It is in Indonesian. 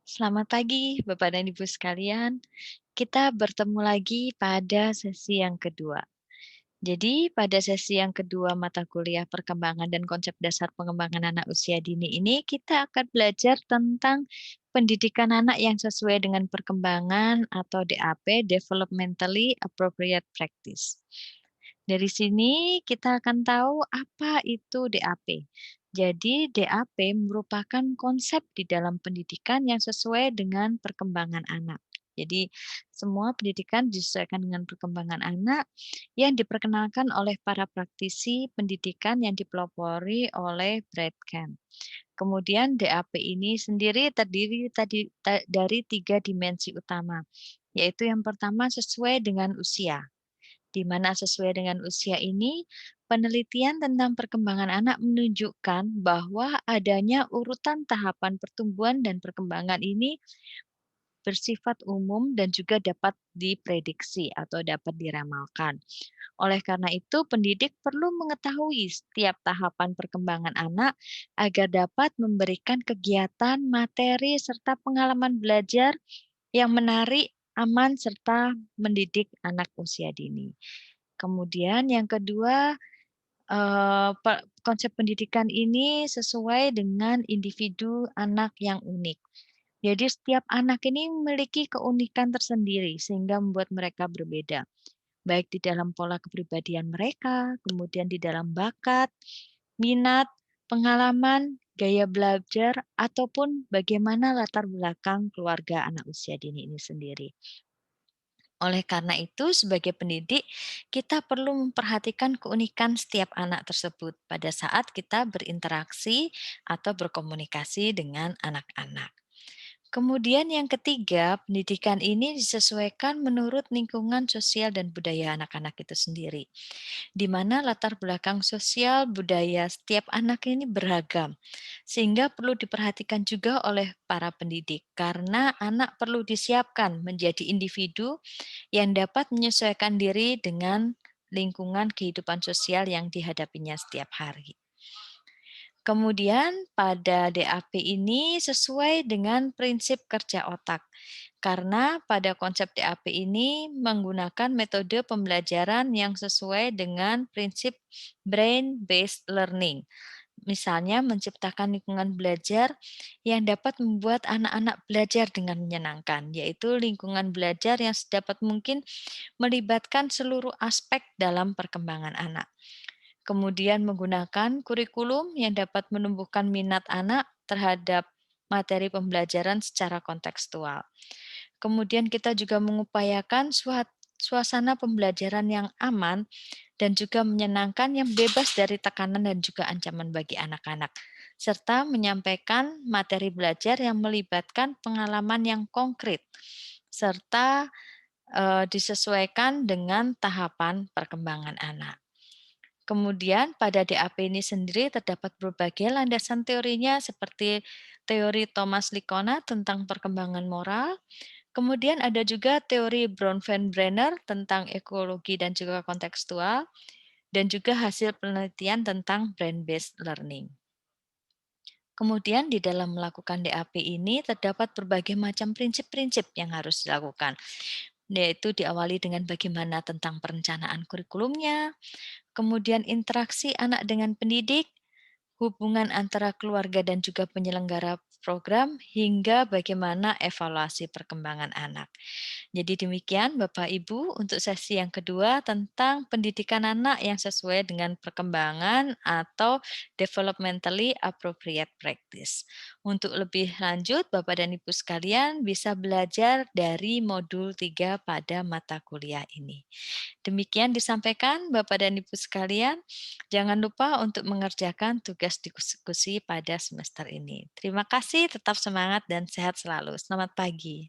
Selamat pagi, Bapak dan Ibu sekalian. Kita bertemu lagi pada sesi yang kedua. Jadi, pada sesi yang kedua mata kuliah perkembangan dan konsep dasar pengembangan anak usia dini ini, kita akan belajar tentang pendidikan anak yang sesuai dengan perkembangan atau DAP, Developmentally Appropriate Practice. Dari sini kita akan tahu apa itu DAP. Jadi DAP merupakan konsep di dalam pendidikan yang sesuai dengan perkembangan anak. Jadi semua pendidikan disesuaikan dengan perkembangan anak yang diperkenalkan oleh para praktisi pendidikan yang dipelopori oleh Bradken. Kemudian DAP ini sendiri terdiri dari 3 dimensi utama, yaitu yang pertama sesuai dengan usia. Di mana sesuai dengan usia ini, penelitian tentang perkembangan anak menunjukkan bahwa adanya urutan tahapan pertumbuhan dan perkembangan ini bersifat umum dan juga dapat diprediksi atau dapat diramalkan. Oleh karena itu, pendidik perlu mengetahui setiap tahapan perkembangan anak agar dapat memberikan kegiatan, materi, serta pengalaman belajar yang menarik, aman, serta mendidik anak usia dini. Kemudian yang kedua, konsep pendidikan ini sesuai dengan individu anak yang unik. Jadi setiap anak ini memiliki keunikan tersendiri sehingga membuat mereka berbeda, baik di dalam pola kepribadian mereka, kemudian di dalam bakat, minat, pengalaman, gaya belajar, ataupun bagaimana latar belakang keluarga anak usia dini ini sendiri. Oleh karena itu, sebagai pendidik, kita perlu memperhatikan keunikan setiap anak tersebut pada saat kita berinteraksi atau berkomunikasi dengan anak-anak. Kemudian yang ketiga, pendidikan ini disesuaikan menurut lingkungan sosial dan budaya anak-anak itu sendiri, di mana latar belakang sosial budaya setiap anak ini beragam, sehingga perlu diperhatikan juga oleh para pendidik, karena anak perlu disiapkan menjadi individu yang dapat menyesuaikan diri dengan lingkungan kehidupan sosial yang dihadapinya setiap hari. Kemudian pada DAP ini sesuai dengan prinsip kerja otak, karena pada konsep DAP ini menggunakan metode pembelajaran yang sesuai dengan prinsip brain based learning. Misalnya menciptakan lingkungan belajar yang dapat membuat anak-anak belajar dengan menyenangkan, yaitu lingkungan belajar yang sedapat mungkin melibatkan seluruh aspek dalam perkembangan anak. Kemudian menggunakan kurikulum yang dapat menumbuhkan minat anak terhadap materi pembelajaran secara kontekstual. Kemudian kita juga mengupayakan suasana pembelajaran yang aman dan juga menyenangkan yang bebas dari tekanan dan juga ancaman bagi anak-anak, serta menyampaikan materi belajar yang melibatkan pengalaman yang konkret, serta disesuaikan dengan tahapan perkembangan anak. Kemudian pada DAP ini sendiri terdapat berbagai landasan teorinya seperti teori Thomas Likona tentang perkembangan moral, kemudian ada juga teori Bronfenbrenner tentang ekologi dan juga kontekstual, dan juga hasil penelitian tentang brain-based learning. Kemudian di dalam melakukan DAP ini terdapat berbagai macam prinsip-prinsip yang harus dilakukan, yaitu diawali dengan bagaimana tentang perencanaan kurikulumnya, kemudian interaksi anak dengan pendidik, hubungan antara keluarga dan juga penyelenggara program, hingga bagaimana evaluasi perkembangan anak. Jadi demikian Bapak Ibu untuk sesi yang kedua tentang pendidikan anak yang sesuai dengan perkembangan atau developmentally appropriate practice. Untuk lebih lanjut Bapak dan Ibu sekalian bisa belajar dari modul 3 pada mata kuliah ini. Demikian disampaikan Bapak dan Ibu sekalian. Jangan lupa untuk mengerjakan tugas diskusi pada semester ini. Terima kasih, tetap semangat dan sehat selalu. Selamat pagi.